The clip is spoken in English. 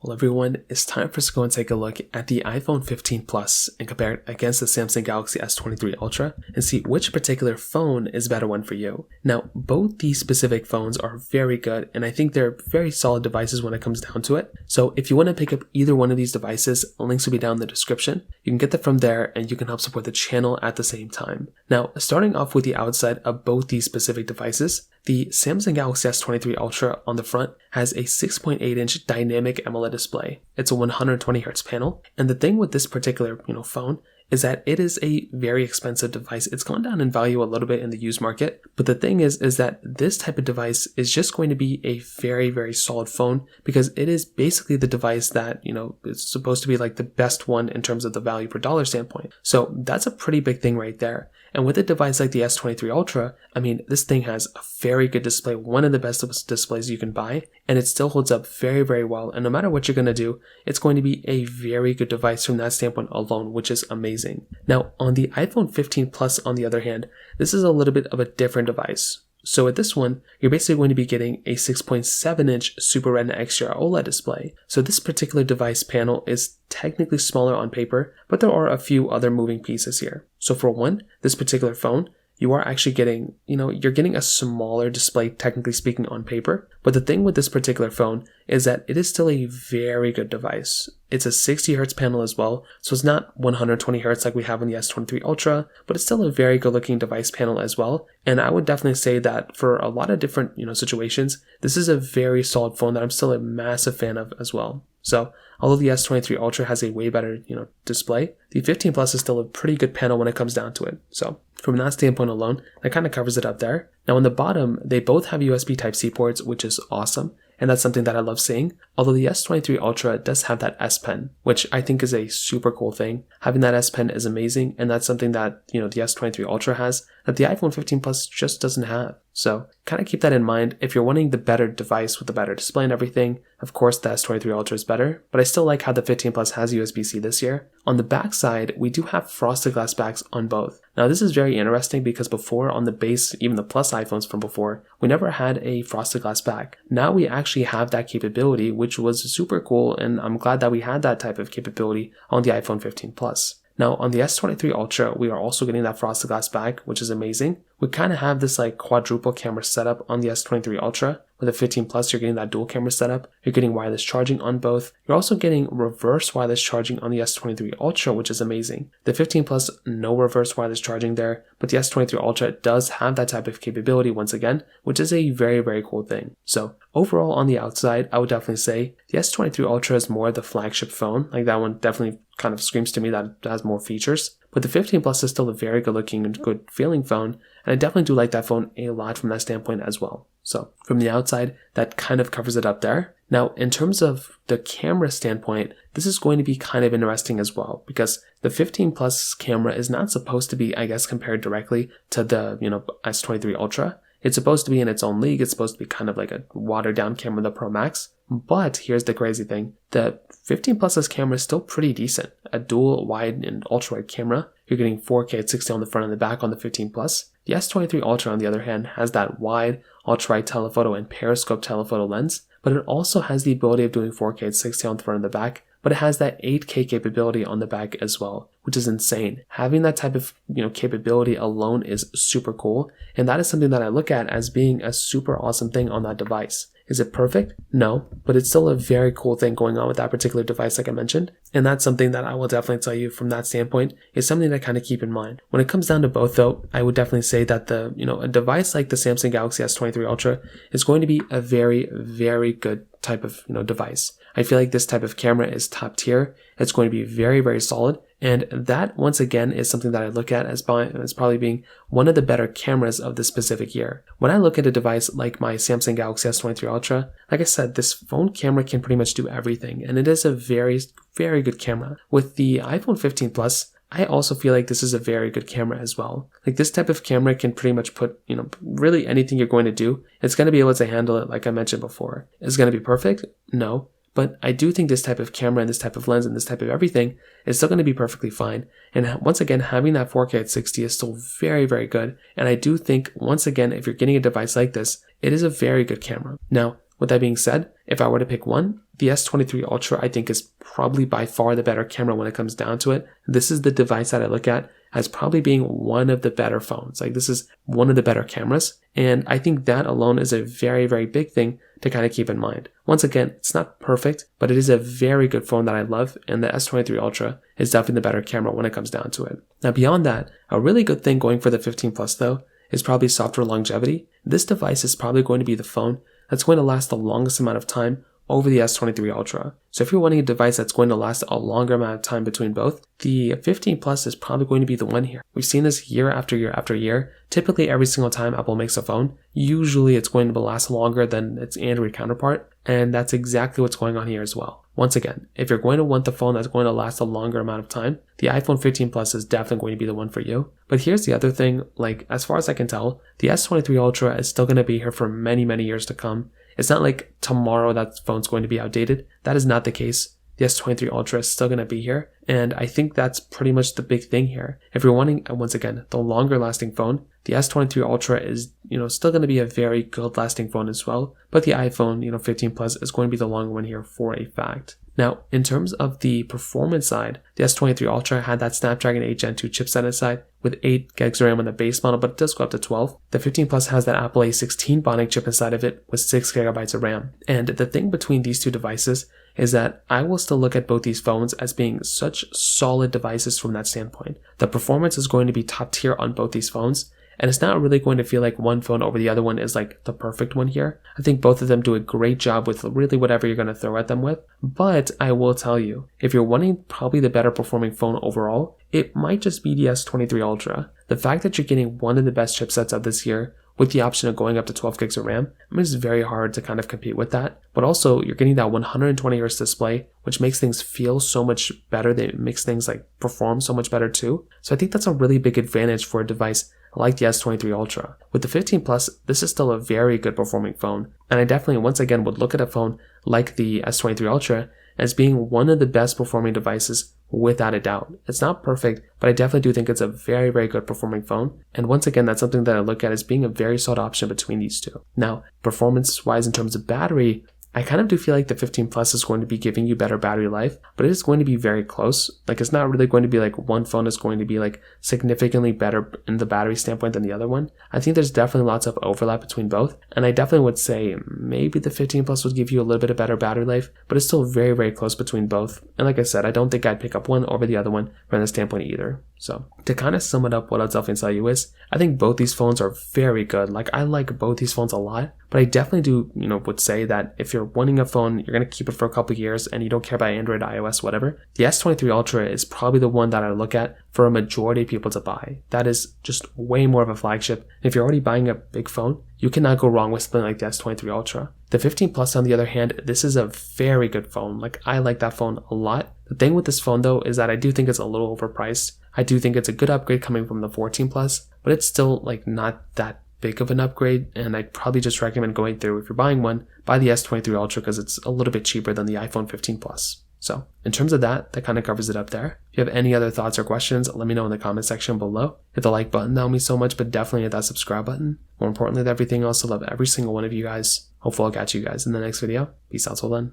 Well, everyone, it's time for us to go and take a look at the iPhone 15 Plus and compare it against the Samsung Galaxy S23 Ultra and see which particular phone is a better one for you. Now, both these specific phones are very good, and I think they're very solid devices when it comes down to it. So if you want to pick up either one of these devices, links will be down in the description. You can get them from there and you can help support the channel at the same time. Now, starting off with the outside of both these specific devices, the Samsung Galaxy S23 Ultra on the front has a 6.8-inch dynamic AMOLED display. It's a 120Hz panel, and the thing with this particular phone is that it is a very expensive device. It's gone down in value a little bit in the used market, but the thing is that this type of device is just going to be a very, very solid phone because it is basically the device that, it's supposed to be like the best one in terms of the value per dollar standpoint. So that's a pretty big thing right there. And with a device like the S23 Ultra, this thing has a very good display, one of the best displays you can buy, and it still holds up very, very well. And no matter what you're going to do, it's going to be a very good device from that standpoint alone, which is amazing. Now, on the iPhone 15 Plus, on the other hand, this is a little bit of a different device. So with this one, you're basically going to be getting a 6.7-inch Super Retina XDR OLED display. So this particular device panel is technically smaller on paper, but there are a few other moving pieces here. So for one, this particular phone, you are actually getting, you're getting a smaller display, technically speaking, on paper. But the thing with this particular phone is that it is still a very good device. It's a 60Hz panel as well, so it's not 120Hz like we have on the S23 Ultra, but it's still a very good looking device panel as well. And I would definitely say that for a lot of different, situations, this is a very solid phone that I'm still a massive fan of as well. So although the S23 Ultra has a way better, display, the 15 Plus is still a pretty good panel when it comes down to it. So from that standpoint alone, that kind of covers it up there. Now on the bottom, they both have USB Type-C ports, which is awesome. And that's something that I love seeing. Although the S23 Ultra does have that S Pen, which I think is a super cool thing. Having that S Pen is amazing, and that's something that, the S23 Ultra has that the iPhone 15 Plus just doesn't have. So kind of keep that in mind. If you're wanting the better device with the better display and everything, of course the S23 Ultra is better, but I still like how the 15 Plus has USB-C this year. On the back side, we do have frosted glass backs on both. Now this is very interesting because before on the base, even the Plus iPhones from before, we never had a frosted glass back. Now we actually have that capability, which was super cool, and I'm glad that we had that type of capability on the iPhone 15 Plus. Now on the S23 Ultra, we are also getting that frosted glass back, which is amazing. We kind of have this like quadruple camera setup on the S23 Ultra. With the 15 Plus, you're getting that dual camera setup. You're getting wireless charging on both. You're also getting reverse wireless charging on the S23 Ultra, which is amazing. The 15 Plus, no reverse wireless charging there, but the S23 Ultra does have that type of capability once again, which is a very, very cool thing. So overall on the outside, I would definitely say the S23 Ultra is more the flagship phone. Like that one definitely kind of screams to me that it has more features. But the 15 Plus is still a very good looking and good feeling phone, and I definitely do like that phone a lot from that standpoint as well. So from the outside, that kind of covers it up there. Now, in terms of the camera standpoint, this is going to be kind of interesting as well because the 15 Plus camera is not supposed to be, compared directly to the, S23 Ultra. It's supposed to be in its own league. It's supposed to be kind of like a watered down camera, the Pro Max. But here's the crazy thing. The 15 Plus's camera is still pretty decent. A dual wide and ultra wide camera. You're getting 4K at 60 on the front and the back on the 15 Plus. The S23 Ultra, on the other hand, has that wide, ultra-wide telephoto and periscope telephoto lens, but it also has the ability of doing 4K at 60 on the front and the back, but it has that 8K capability on the back as well, which is insane. Having that type of, capability alone is super cool, and that is something that I look at as being a super awesome thing on that device. Is it perfect? No, but it's still a very cool thing going on with that particular device like I mentioned, and that's something that I will definitely tell you from that standpoint is something to kind of keep in mind. When it comes down to both though, I would definitely say that a device like the Samsung Galaxy S23 Ultra is going to be a very, very good type of, device. I feel like this type of camera is top tier. It's going to be very, very solid. And that, once again, is something that I look at as probably being one of the better cameras of this specific year. When I look at a device like my Samsung Galaxy S23 Ultra, like I said, this phone camera can pretty much do everything. And it is a very, very good camera. With the iPhone 15 Plus, I also feel like this is a very good camera as well. Like this type of camera can pretty much put, really anything you're going to do. It's going to be able to handle it like I mentioned before. Is it going to be perfect? No. But I do think this type of camera and this type of lens and this type of everything is still going to be perfectly fine. And once again, having that 4K at 60 is still very, very good. And I do think, once again, if you're getting a device like this, it is a very good camera. Now, with that being said, if I were to pick one, the S23 Ultra I think is probably by far the better camera when it comes down to it. This is the device that I look at as probably being one of the better phones. Like this is one of the better cameras. And I think that alone is a very, very big thing to kind of keep in mind. Once again, it's not perfect, but it is a very good phone that I love. And the S23 Ultra is definitely the better camera when it comes down to it. Now beyond that, a really good thing going for the 15 Plus though is probably software longevity. This device is probably going to be the phone that's going to last the longest amount of time over the S23 Ultra. So if you're wanting a device that's going to last a longer amount of time between both, the 15 Plus is probably going to be the one here. We've seen this year after year after year. Typically every single time Apple makes a phone, usually it's going to last longer than its Android counterpart, and that's exactly what's going on here as well. Once again, if you're going to want the phone that's going to last a longer amount of time, the iPhone 15 Plus is definitely going to be the one for you. But here's the other thing, like as far as I can tell, the S23 Ultra is still going to be here for many, many years to come. It's not like tomorrow that phone's going to be outdated. That is not the case. The S23 Ultra is still going to be here. And I think that's pretty much the big thing here. If you're wanting, once again, the longer lasting phone, the S23 Ultra is, still going to be a very good lasting phone as well. But the iPhone, 15 Plus is going to be the longer one here for a fact. Now, in terms of the performance side, the S23 Ultra had that Snapdragon 8 Gen 2 chipset inside with 8 gigs of RAM on the base model, but it does go up to 12. The 15 Plus has that Apple A16 Bionic chip inside of it with 6 gigabytes of RAM. And the thing between these two devices is that I will still look at both these phones as being such solid devices from that standpoint. The performance is going to be top tier on both these phones. And it's not really going to feel like one phone over the other one is like the perfect one here. I think both of them do a great job with really whatever you're going to throw at them with. But I will tell you, if you're wanting probably the better performing phone overall, it might just be the S23 Ultra. The fact that you're getting one of the best chipsets of this year with the option of going up to 12 gigs of RAM, it's very hard to kind of compete with that. But also, you're getting that 120Hz display, which makes things feel so much better. That makes things like perform so much better too. So I think that's a really big advantage for a device like the S23 Ultra. With the 15 Plus, this is still a very good performing phone. And I definitely, once again, would look at a phone like the S23 Ultra as being one of the best performing devices without a doubt. It's not perfect, but I definitely do think it's a very, very good performing phone. And once again, that's something that I look at as being a very solid option between these two. Now, performance-wise in terms of battery, I kind of do feel like the 15 Plus is going to be giving you better battery life, but it is going to be very close. Like it's not really going to be like one phone is going to be like significantly better in the battery standpoint than the other one. I think there's definitely lots of overlap between both. And I definitely would say maybe the 15 Plus would give you a little bit of better battery life, but it's still very, very close between both. And like I said, I don't think I'd pick up one over the other one from that standpoint either. So to kind of sum it up, what I'll definitely tell you is I think both these phones are very good. Like I like both these phones a lot, but I definitely do, would say that if you're wanting a phone, you're going to keep it for a couple of years and you don't care about Android, iOS, whatever, the S23 Ultra is probably the one that I look at for a majority of people to buy. That is just way more of a flagship. If you're already buying a big phone, you cannot go wrong with something like the S23 Ultra. The 15 Plus, on the other hand, this is a very good phone. Like I like that phone a lot. The thing with this phone though is that I do think it's a little overpriced. I do think it's a good upgrade coming from the 14 Plus, but it's still like not that big of an upgrade, and I'd probably just recommend going through, if you're buying one, buy the S23 Ultra because it's a little bit cheaper than the iPhone 15 Plus. So in terms of that kind of covers it up there. If you have any other thoughts or questions, let me know in the comment section below. Hit the like button, that would mean so much, but definitely hit that subscribe button. More importantly than everything else, I love every single one of you guys. Hopefully I'll catch you guys in the next video. Peace out till then.